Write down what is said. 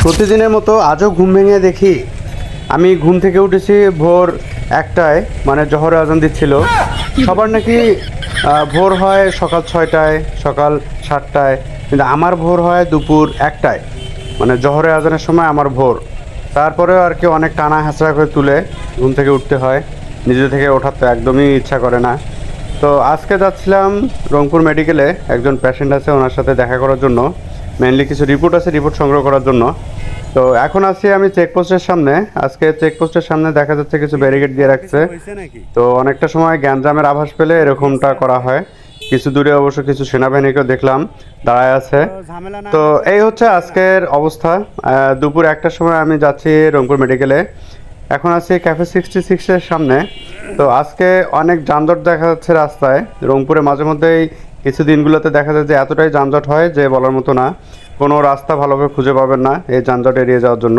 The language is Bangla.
প্রতিদিনের মতো আজও ঘুম ভেঙে দেখি আমি ঘুম থেকে উঠেছি ভোর 1টায়, মানে জোহরের আজান দিচ্ছিল। সবার নাকি ভোর হয় সকাল 6টায়, সকাল 7টায়, কিন্তু আমার ভোর হয় দুপুর 1টায়, মানে জোহরের আজানের সময় আমার ভোর। তারপরেও আর কি অনেক টানা হেঁচড়া করে তুলে ঘুম থেকে উঠতে হয়, নিজে থেকে ওঠার তো একদমই ইচ্ছা করে না। তো আজকে যাচ্ছিলাম রংপুর মেডিকেলে, একজন পেশেন্ট আছে, ওনার সাথে দেখা করার জন্য। মেনলি কিছু রিপোর্ট আছে, রিপোর্ট সংগ্রহ করার জন্য। তো এখন আছি আমি চেকপোস্টের সামনে। আজকে চেকপোস্টের সামনে দেখা যাচ্ছে কিছু ব্যারিকেড দিয়ে রাখছে। তো অনেকটা সময় গ্যাঞ্জামের আভাস পেলে এরকমটা করা হয়। কিছু দূরে অবশ্য কিছু সেনাবাহিনীকেও দেখলাম দাঁড়ায় আছে। তো এই হচ্ছে আজকের অবস্থা। দুপুর 1টার সময় আমি যাচ্ছি রংপুর মেডিকেলে। এখন আছি ক্যাফে 66-এর সামনে। তো আজকে অনেক যানজট দেখা যাচ্ছে রাস্তায়। রংপুরে মাঝে মধ্যেই কিছু দিনগুলোতে দেখা যায় যে এতটাই যানজট হয় যে বলার মতো না। কোনো রাস্তা ভালোভাবে খুঁজে পাবেন না এই যানজট এড়িয়ে যাওয়ার জন্য।